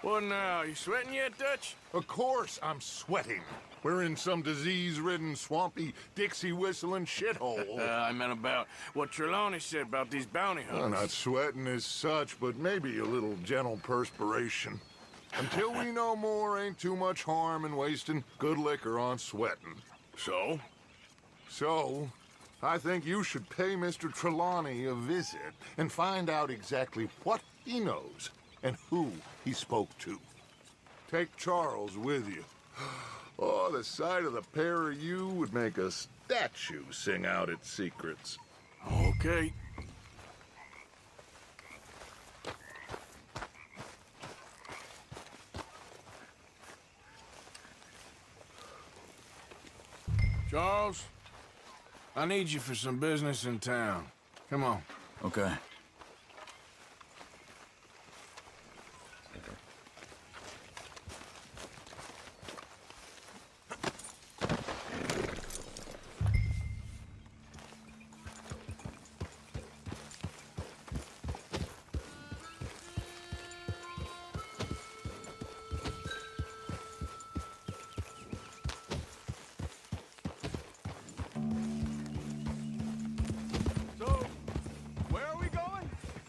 What now? You sweating yet, Dutch? Of course I'm sweating. We're in some disease-ridden, swampy, Dixie-whistling shithole. I meant about what Trelawney said about these bounty hunters. Well, not sweating as such, but maybe a little gentle perspiration. Until we know more, ain't too much harm in wasting good liquor on sweating. So? So, I think you should pay Mr. Trelawney a visit and find out exactly what he knows and who he spoke to. Take Charles with you. Oh, the sight of the pair of you would make a statue sing out its secrets. Okay. Charles, I need you for some business in town. Come on. Okay.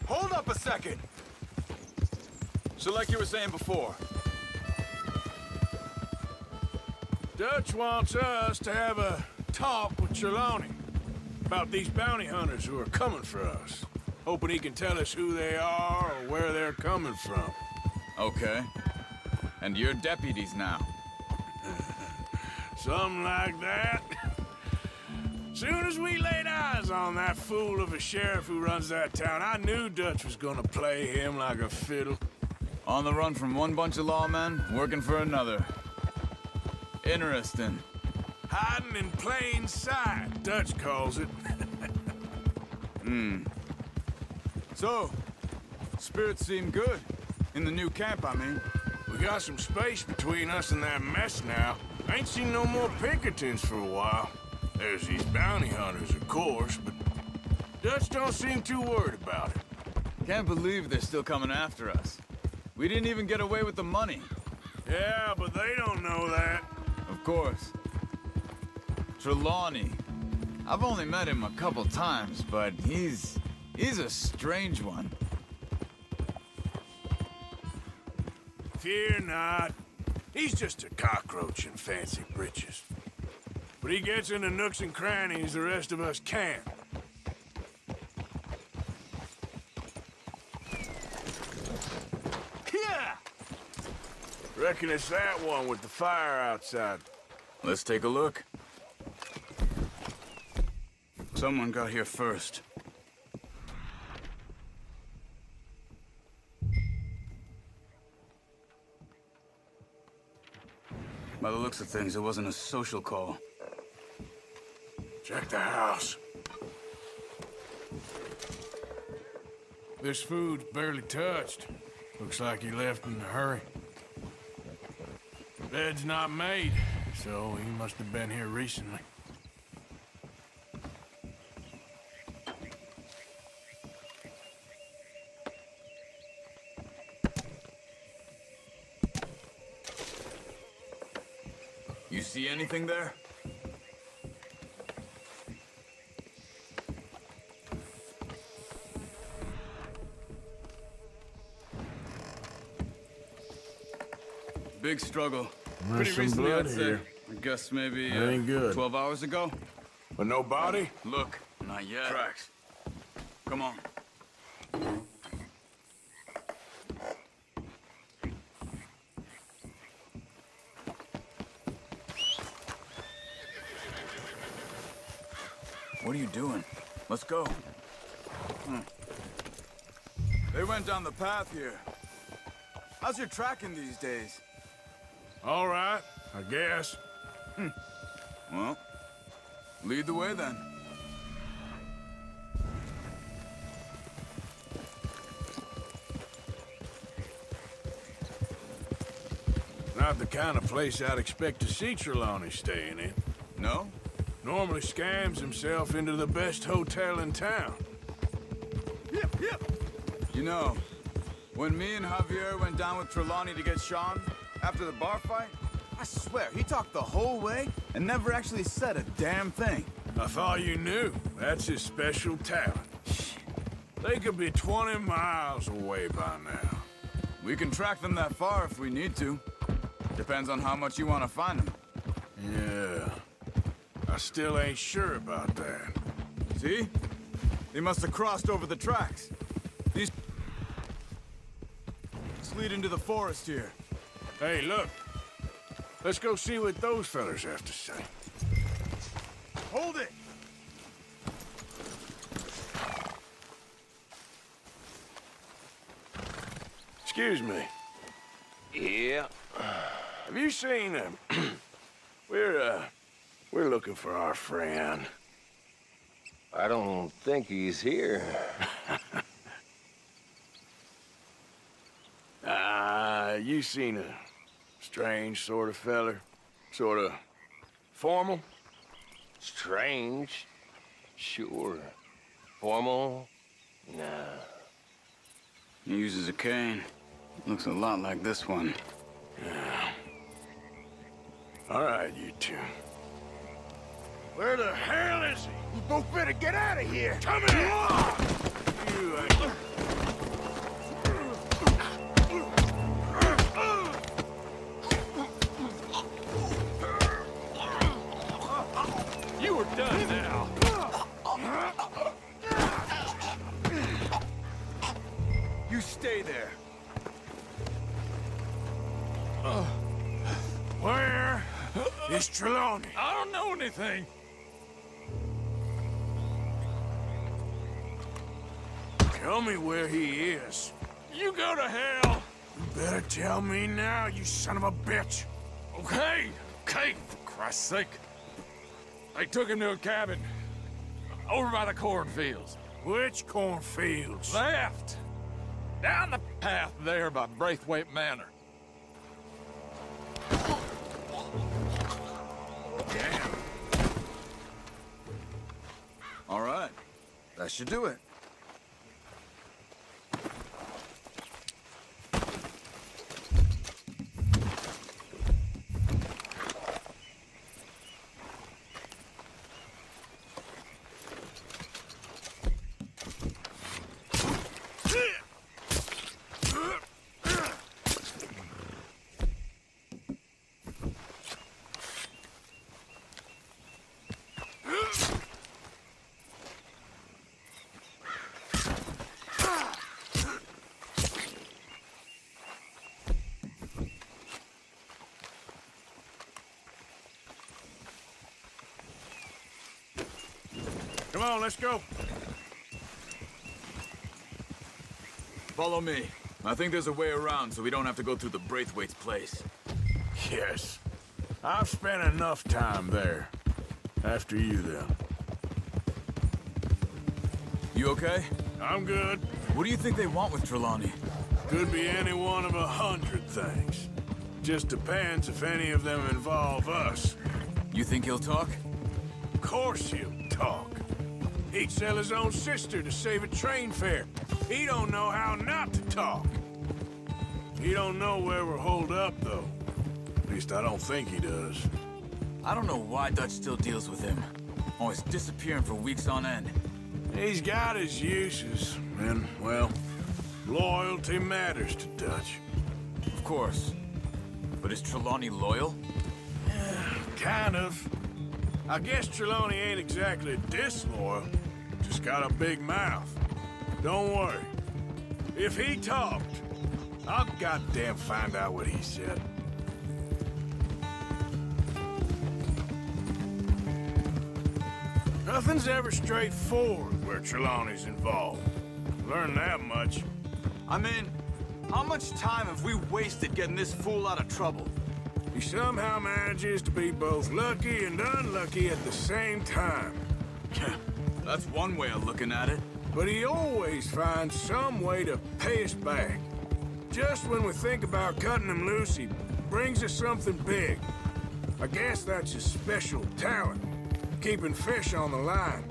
Hold up a second! So like you were saying before. Dutch wants us to have a talk with Trelawney about these bounty hunters who are coming for us. Hoping he can tell us who they are or where they're coming from. Okay. And you're deputies now. Something like that. Soon as we laid eyes on that fool of a sheriff who runs that town, I knew Dutch was gonna play him like a fiddle. On the run from one bunch of lawmen, working for another. Interesting. Hiding in plain sight, Dutch calls it. So, spirits seem good. In the new camp, I mean. We got some space between us and that mess now. Ain't seen no more Pinkertons for a while. There's these bounty hunters, of course, but Dutch don't seem too worried about it. Can't believe they're still coming after us. We didn't even get away with the money. Yeah, but they don't know that. Of course. Trelawney. I've only met him a couple times, but he's a strange one. Fear not. He's just a cockroach in fancy breeches. But he gets into nooks and crannies the rest of us can't. Yeah! Reckon it's that one with the fire outside. Let's take a look. Someone got here first. By the looks of things, it wasn't a social call. Check the house. This food's barely touched. Looks like he left in a hurry. Bed's not made, so he must have been here recently. You see anything there? Big struggle. There's Pretty some recently, blood I'd here. say. I guess maybe That ain't good. 12 hours ago. But no body? Look, not yet. Tracks. Come on. What are you doing? Let's go. They went down the path here. How's your tracking these days? All right, I guess. Well, lead the way then. Not the kind of place I'd expect to see Trelawney staying in. No? Normally scams himself into the best hotel in town. Yep. You know, When me and Javier went down with Trelawney to get Sean, after the bar fight, I swear, he talked the whole way and never actually said a damn thing. I thought you knew. That's his special talent. They could be 20 miles away by now. We can track them that far if we need to. Depends on how much you want to find them. Yeah. I still ain't sure about that. See? They must have crossed over the tracks. These lead into the forest here. Hey, look. Let's go see what those fellas have to say. Hold it! Excuse me. Yeah. Have you seen him? We're looking for our friend. I don't think he's here. You seen a strange sort of feller? Sort of formal? Strange? Sure. Formal? Nah. He uses a cane. Looks a lot like this one. All right, you two. Where the hell is he? You both better get out of here! Come here! You ain't... You are done now. You stay there. Where is Trelawney? I don't know anything. Tell me where he is. You go to hell. You better tell me now, you son of a bitch. Okay, okay, for Christ's sake. They took him to a cabin over by the cornfields. Which cornfields? Left. Down the path there by Braithwaite Manor. Damn. All right. That should do it. Come on, let's go. Follow me. I think there's a way around so we don't have to go through the Braithwaite's place. Yes. I've spent enough time there. After you, then. You okay? I'm good. What do you think they want with Trelawney? Could be any one of 100 things. Just depends if any of them involve us. You think he'll talk? Of course he'll talk. He'd sell his own sister to save a train fare. He don't know how not to talk. He don't know where we're holed up, though. At least I don't think he does. I don't know why Dutch still deals with him. Always disappearing for weeks on end. He's got his uses, and, well, loyalty matters to Dutch. Of course. But is Trelawney loyal? Kind of. I guess Trelawney ain't exactly disloyal. Just got a big mouth. Don't worry. If he talked, I'll goddamn find out what he said. Nothing's ever straightforward where Trelawney's involved. Learn that much. I mean, how much time have we wasted getting this fool out of trouble? He somehow manages to be both lucky and unlucky at the same time. That's one way of looking at it. But he always finds some way to pay us back. Just when we think about cutting him loose, he brings us something big. I guess that's his special talent, keeping fish on the line.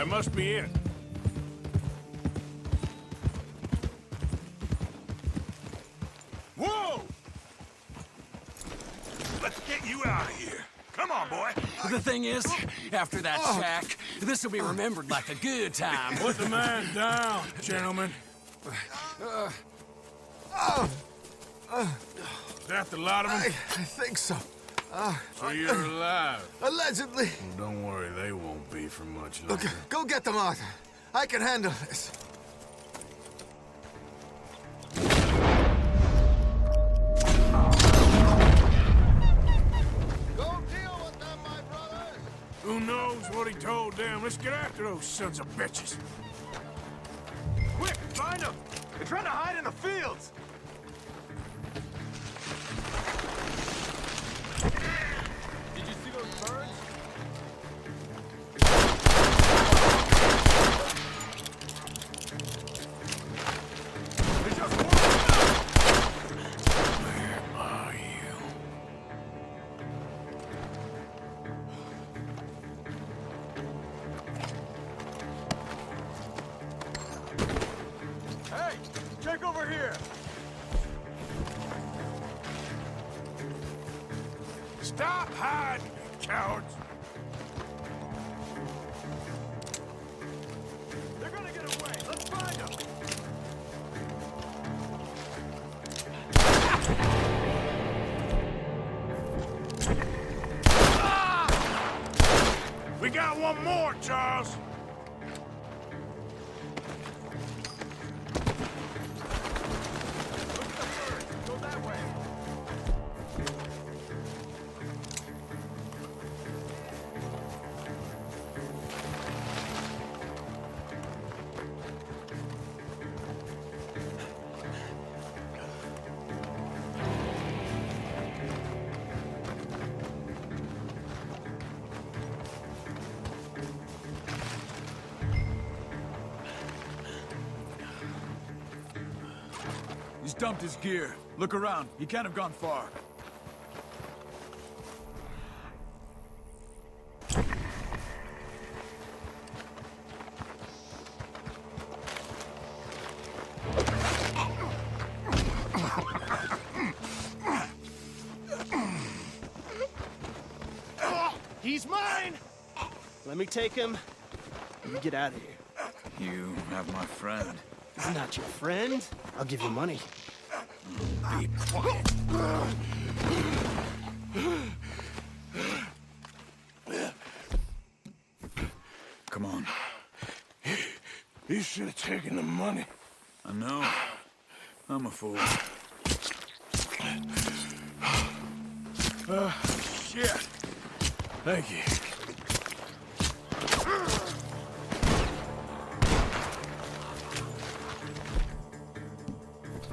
That must be it. Whoa! Let's get you out of here. Come on, boy. The thing is, after that shack, this will be remembered like a good time. Put the man down, gentlemen. Is that the lot of them? I think so. So you're alive. Allegedly. Well, don't worry, they won't be for much longer. Look, go get them, Arthur. I can handle this. Go deal with them, my brothers. Who knows what he told them? Let's get after those sons of bitches. Quick, find them! They're trying to hide in the fields! Did you see those birds? There's just one! Where are you? Hey, check over here! Stop hiding, you cowards! They're gonna get away! Let's find them! We got one more, Charles! Look at the birds! Go that way! He's dumped his gear. Look around. He can't have gone far. He's mine! Let me take him. You get out of here. You have my friend. He's not your friend. I'll give you money. Be quiet. Come on. You should have taken the money. I know. I'm a fool. Shit. Thank you.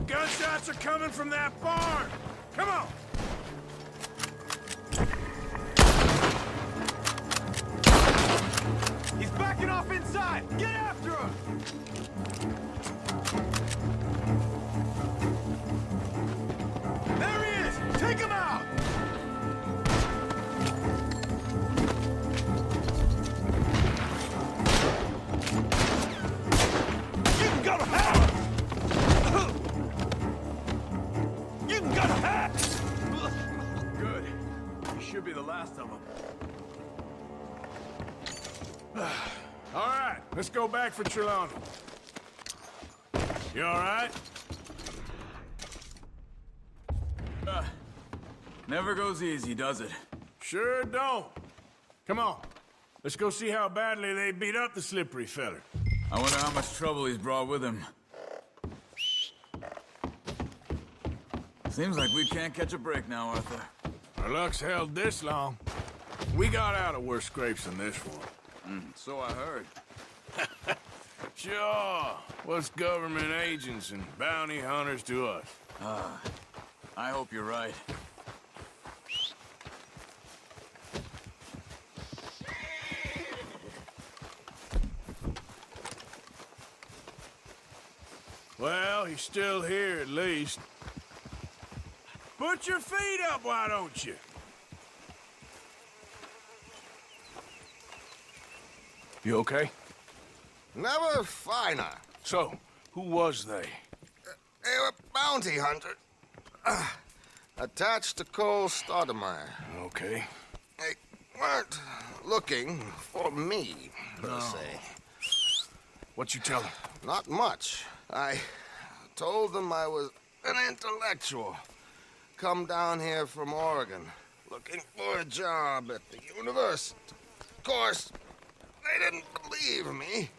Gunshots are coming from that barn! Come on! He's backing off inside! Get after him! There he is! Take him out! You can go to hell! You can go to hell! Good. You should be the last of them. All right, let's go back for Trelawney. You all right? Never goes easy, does it? Sure don't. Come on. Let's go see how badly they beat up the slippery feller. I wonder how much trouble he's brought with him. Seems like we can't catch a break now, Arthur. Our luck's held this long. We got out of worse scrapes than this one. So I heard. Sure. What's government agents and bounty hunters to us? I hope you're right. Well, he's still here at least. Put your feet up, why don't you? You okay? Never finer. So, who was they? They were bounty hunter. Attached to Cole Stoudemire. Okay. They weren't looking for me, per se. What you tell them? Not much. I told them I was an intellectual. Come down here from Oregon, looking for a job at the university. Of course, they didn't believe me.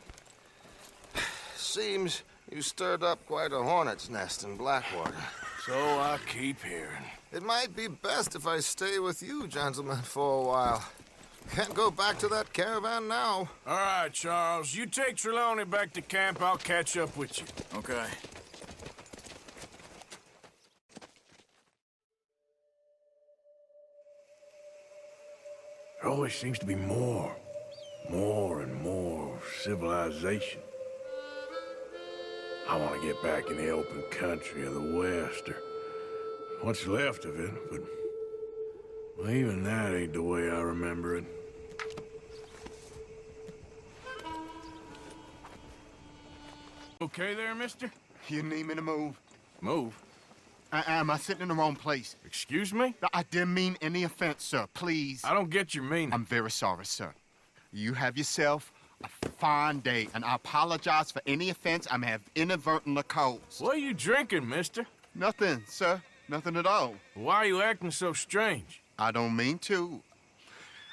Seems you stirred up quite a hornet's nest in Blackwater. So I keep hearing. It might be best if I stay with you, gentlemen, for a while. Can't go back to that caravan now. All right, Charles. You take Trelawney back to camp. I'll catch up with you. Okay. There always seems to be more and more civilization. I want to get back in the open country of the West, or what's left of it, but well, even that ain't the way I remember it. Okay there, mister? You need me to move? Move? Am I sitting in the wrong place? Excuse me? I didn't mean any offense, sir. Please. I don't get your meaning. I'm very sorry, sir. You have yourself a fine day, and I apologize for any offense I may have inadvertently caused. What are you drinking, mister? Nothing, sir. Nothing at all. Why are you acting so strange? I don't mean to.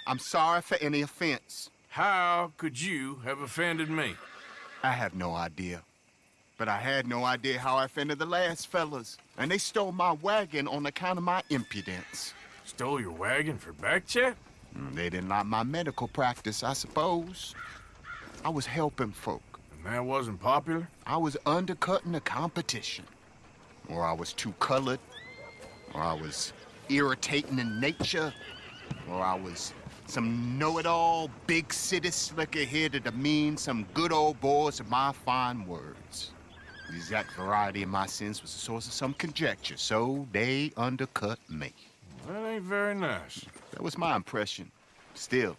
I'm sorry for any offense. How could you have offended me? I have no idea. But I had no idea how I offended the last fellas. And they stole my wagon on account of my impudence. Stole your wagon for back check? They didn't like my medical practice, I suppose. I was helping folk. And that wasn't popular? I was undercutting the competition. Or I was too colored. Or I was irritating in nature. Or I was some know-it-all, big city slicker here to demean some good old boys of my fine words. The exact variety of my sins was the source of some conjecture, so they undercut me. That ain't very nice. That was my impression. Still,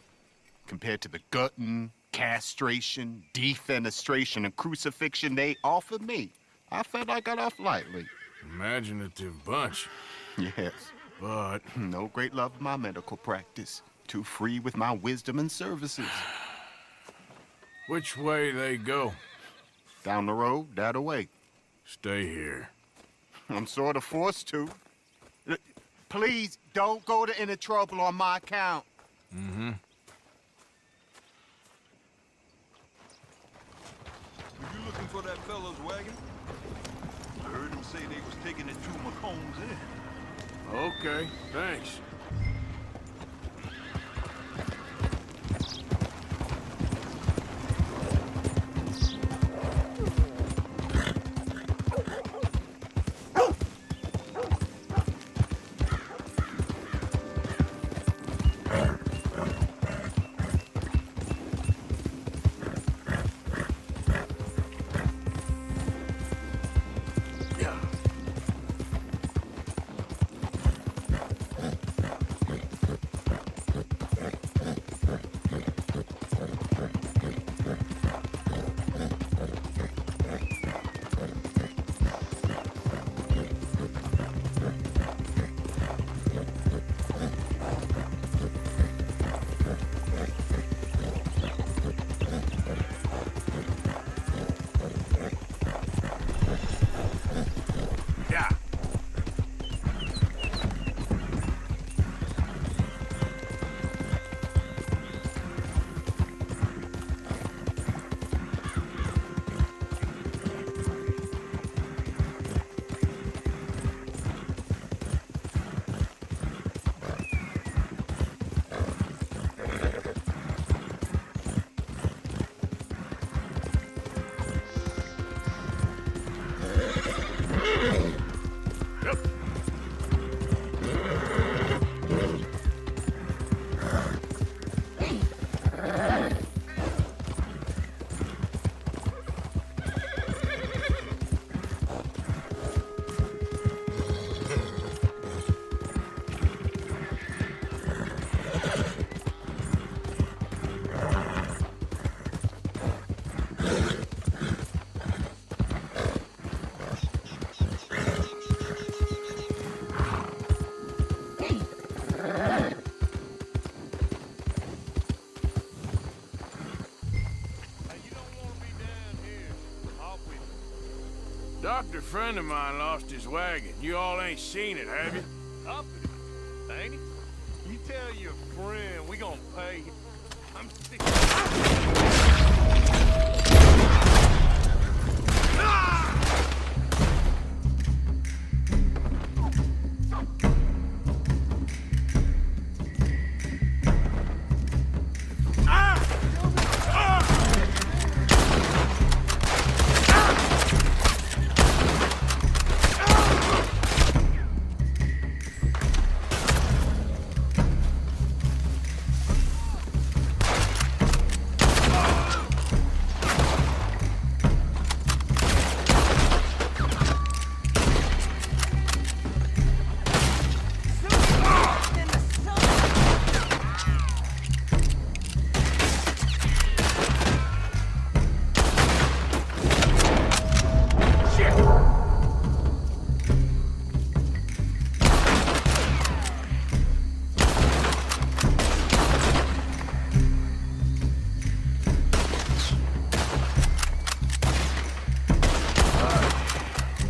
compared to the gutting, castration, defenestration, and crucifixion they offered me, I felt I got off lightly. Imaginative bunch. Yes. But no great love of my medical practice. Too free with my wisdom and services. which way they go? Down the road, that away. Stay here. I'm sort of forced to. Please, don't go to any trouble on my account. Mm-hmm. Were you looking for that fellow's wagon? I heard him say they was taking it to McComb's Inn. Okay, thanks. Doctor friend of mine lost his wagon. You all ain't seen it, have you? Company, ain't he? You tell your friend we gonna pay. I'm sick.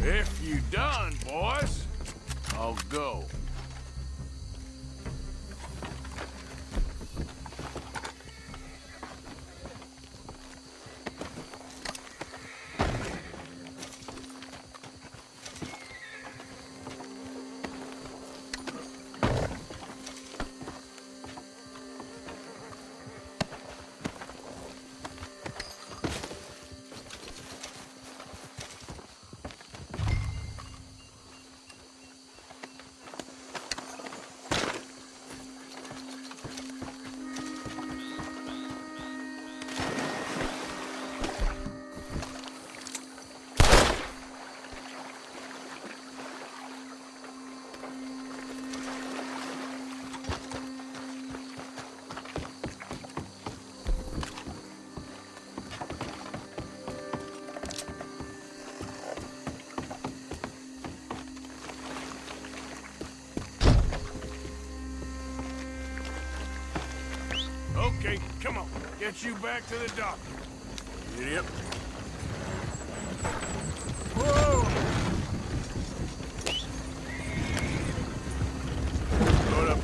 If you done, boys, I'll go. Okay, come on. Get you back to the doctor. Yep. Whoa! Load up.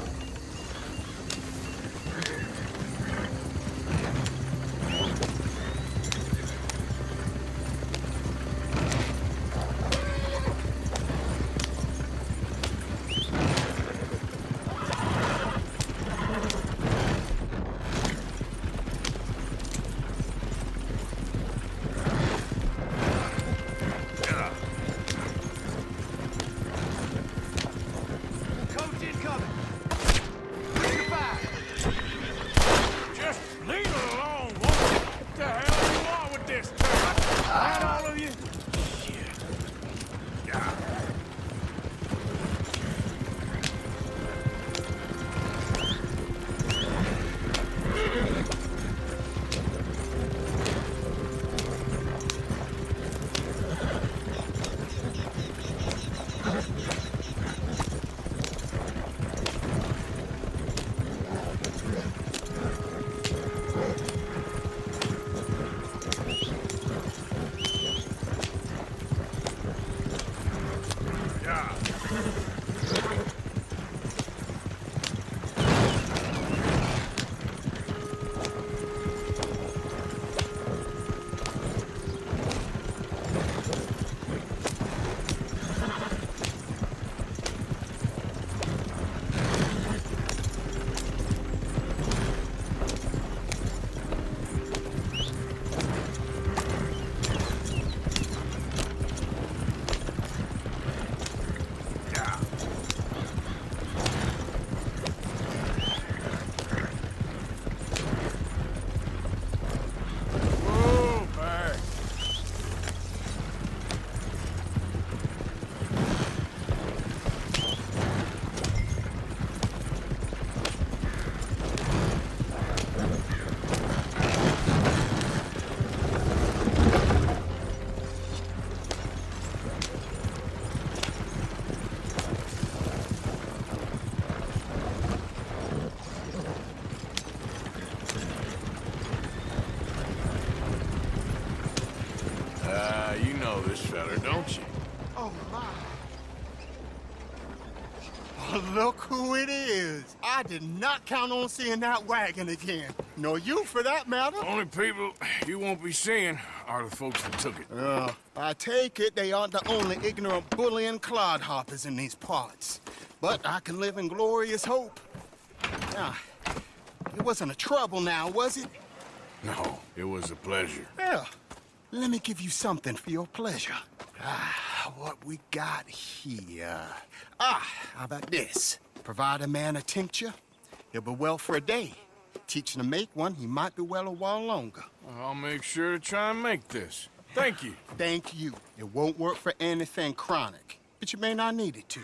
know this fella, don't you? Oh, my. Oh, look who it is. I did not count on seeing that wagon again. Nor you, for that matter. Only people you won't be seeing are the folks that took it. I take it they aren't the only ignorant bullying clodhoppers in these parts. But I can live in glorious hope. Now, it wasn't a trouble now, was it? No, it was a pleasure. Yeah. Let me give you something for your pleasure. What we got here? How about this? Provide a man a tincture, he'll be well for a day. Teach him to make one, he might be well a while longer. I'll make sure to try and make this. Thank you. Thank you. It won't work for anything chronic, but you may not need it to.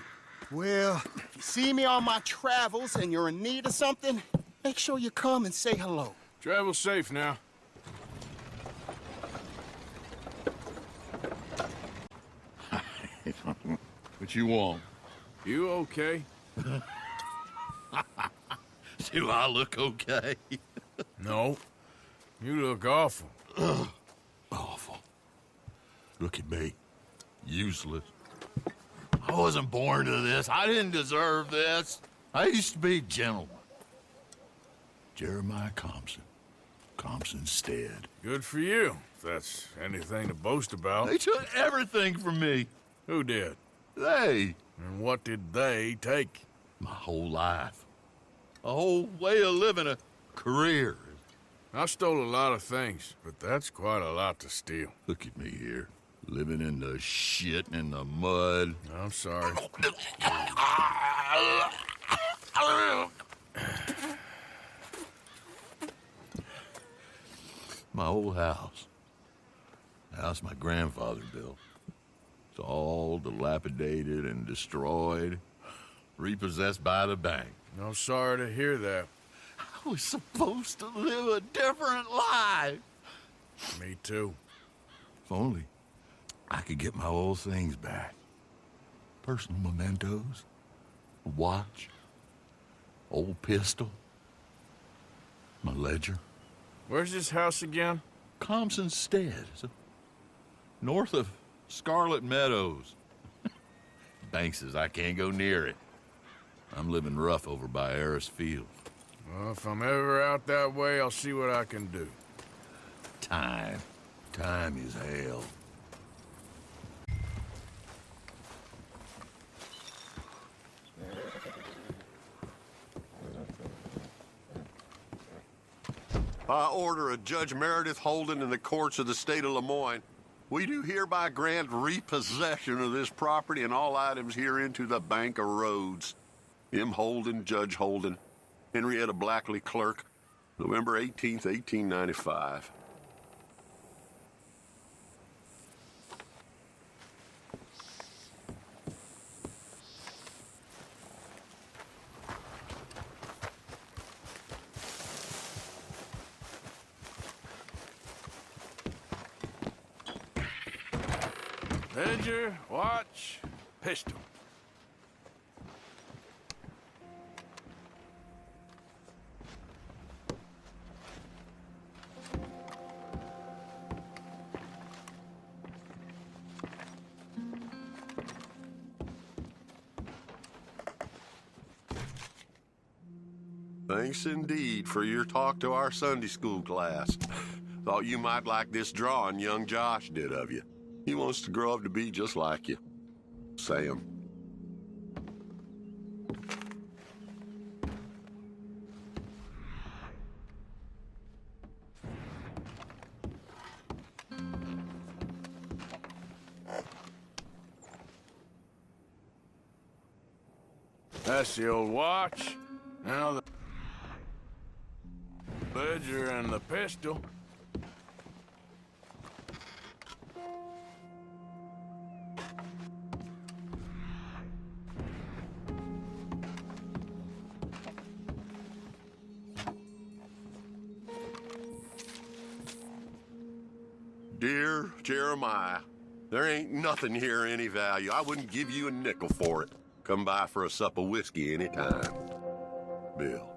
Well, if you see me on my travels and you're in need of something, make sure you come and say hello. Travel safe now. What you want? You okay? Do I look okay? No. You look awful. Awful. Look at me. Useless. I wasn't born to this. I didn't deserve this. I used to be a gentleman. Jeremiah Compson. Compson Stead. Good for you, if that's anything to boast about. They took everything from me. Who did? They. And what did they take? My whole life. A whole way of living, a career. I stole a lot of things, but that's quite a lot to steal. Look at me here, living in the shit and the mud. I'm sorry. My old house. The house my grandfather built. It's all dilapidated and destroyed, repossessed by the bank. I'm sorry to hear that. I was supposed to live a different life. Me too. If only I could get my old things back. Personal mementos, a watch, old pistol, my ledger. Where's this house again? Compson Stead, north of Scarlet Meadows. Bank says I can't go near it. I'm living rough over by Harris Field. Well, if I'm ever out that way, I'll see what I can do. Time. Time is hell. By order of Judge Meredith Holden in the courts of the state of Lemoyne, we do hereby grant repossession of this property and all items herein to the Bank of Rhodes. M. Holden, Judge Holden, Henrietta Blackley, Clerk, November 18th, 1895. Ledger, watch, pistol. Thanks indeed for your talk to our Sunday school class. Thought you might like this drawing young Josh did of you. He wants to grow up to be just like you. Sam. That's the old watch. Now the ledger and the pistol. Dear Jeremiah, there ain't nothing here of any value. I wouldn't give you a nickel for it. Come by for a sup of whiskey anytime. Bill.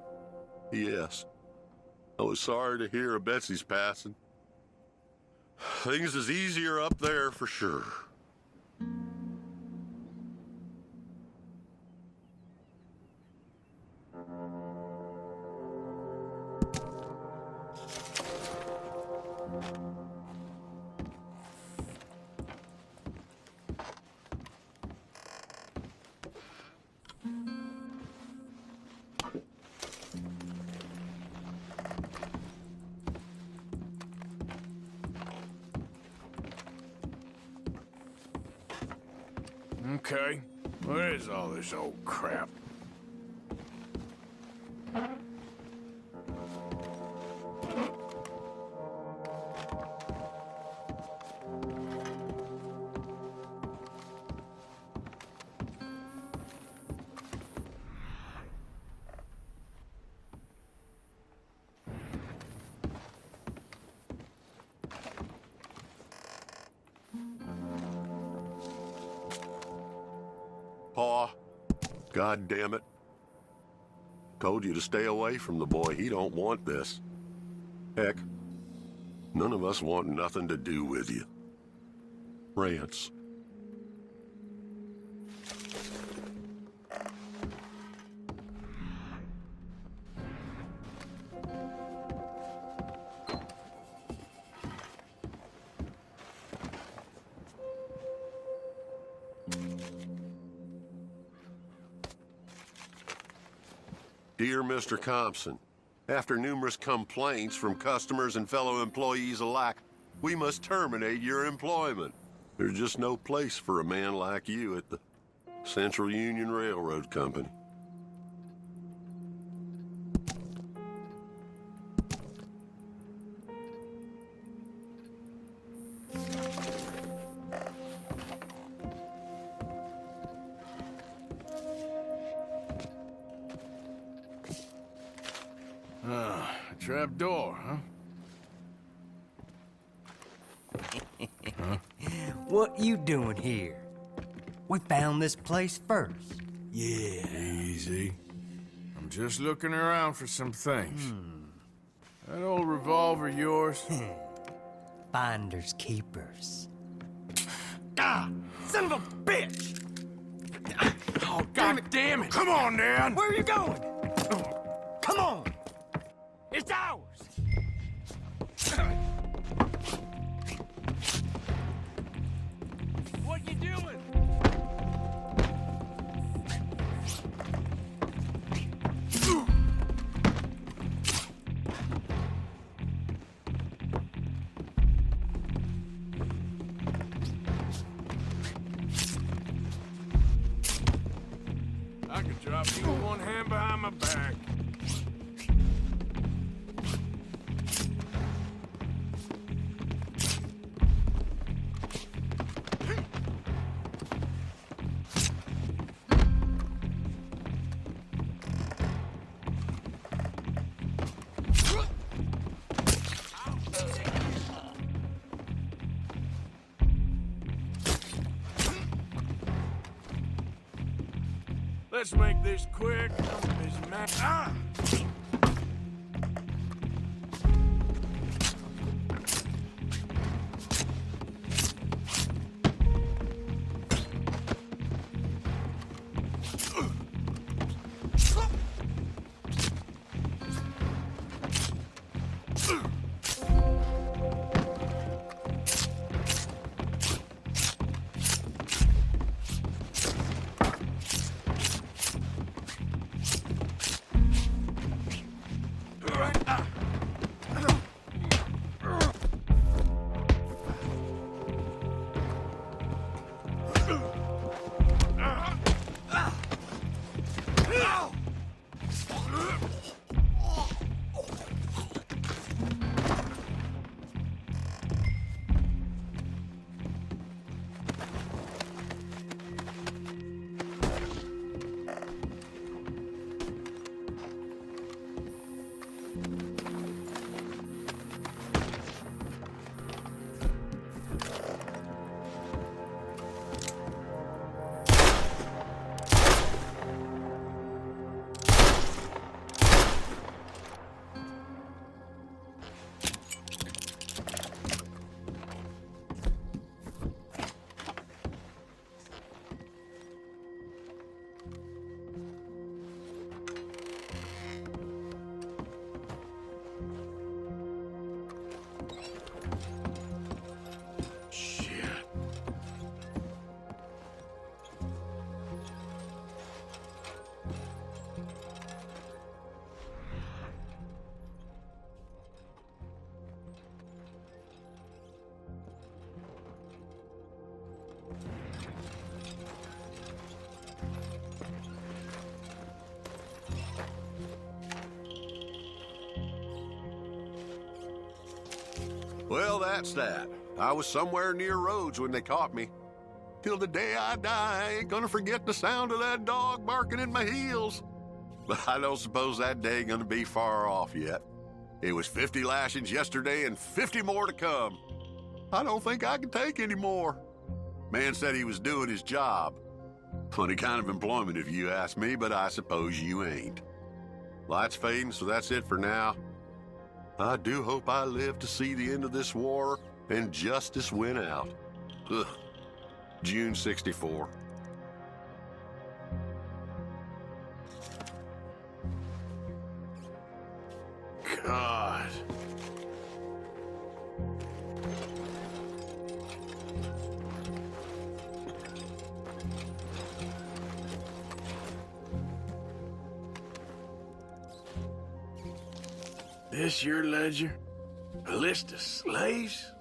P.S. I was sorry to hear of Betsy's passing. Things is easier up there for sure. Okay, where is all this old crap? Pa, God damn it. Told you to stay away from the boy. He don't want this. Heck, none of us want nothing to do with you. Rance. Dear Mr. Compson, after numerous complaints from customers and fellow employees alike, we must terminate your employment. There's just no place for a man like you at the Central Union Railroad Company. Trap door, huh? What you doing here? We found this place first. Yeah. Easy. I'm just looking around for some things. That old revolver yours? Finders keepers. Ah! Son of a bitch! Oh, God damn it! Come on, Dan! Where are you going? Come on! It's ours! What you doing? I could drop you with one hand behind my back. Let's make this quick. I'm a busy man. Ah! Well, that's that. I was somewhere near Rhodes when they caught me. Till the day I die, I ain't gonna forget the sound of that dog barking in my heels. But I don't suppose that day ain't gonna be far off yet. It was 50 lashings yesterday and 50 more to come. I don't think I can take any more. Man said he was doing his job. Funny kind of employment if you ask me, but I suppose you ain't. Light's fading, so that's it for now. I do hope I live to see the end of this war and justice win out. Ugh. June 64. God. This your ledger? A list of slaves?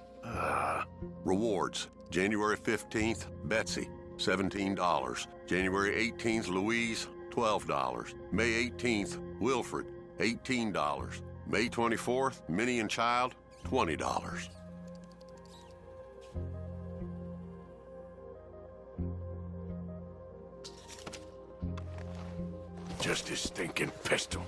Rewards. January 15th, Betsy, $17. January 18th, Louise, $12. May 18th, Wilfred, $18. May 24th, Minnie and Child, $20. Just his stinking pistol.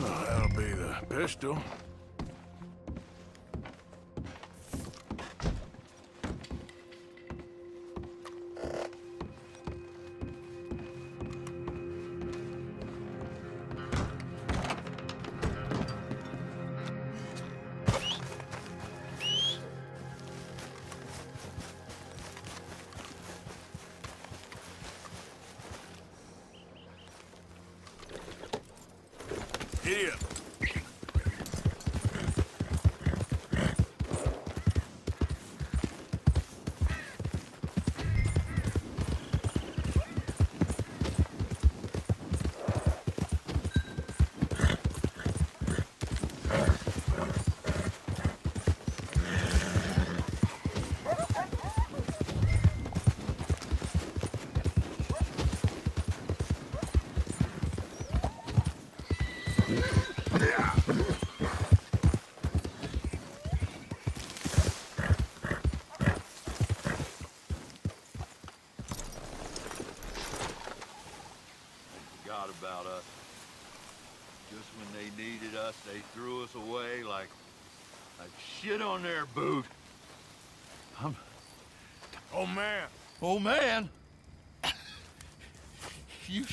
Oh, that'll be the pistol. Here. Forgot about us. Just when they needed us, they threw us away like shit on their boot. Oh, man. Oh, man. You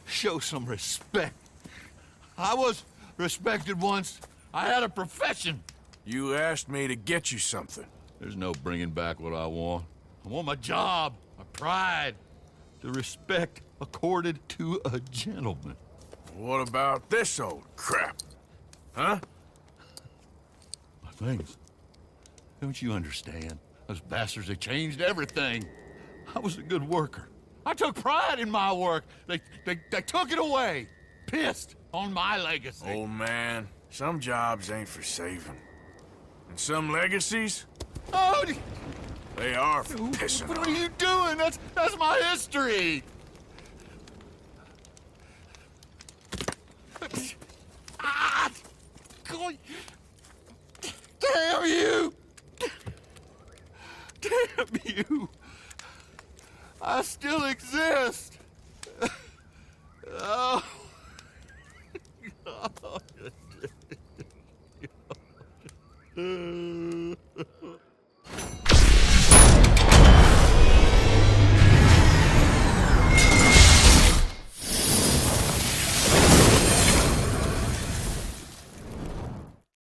show some respect. I was respected once. I had a profession. You asked me to get you something. There's no bringing back what I want. I want my job, my pride, the respect accorded to a gentleman. What about this old crap? Huh? My things. Don't you understand? Those bastards, they changed everything. I was a good worker. I took pride in my work. They took it away. Pissed on my legacy. Old man, some jobs ain't for saving. And some legacies, Oh, they are for pissing what on. are you doing? That's my history. Ah! God. Damn you! Damn you! I still exist. Oh. God.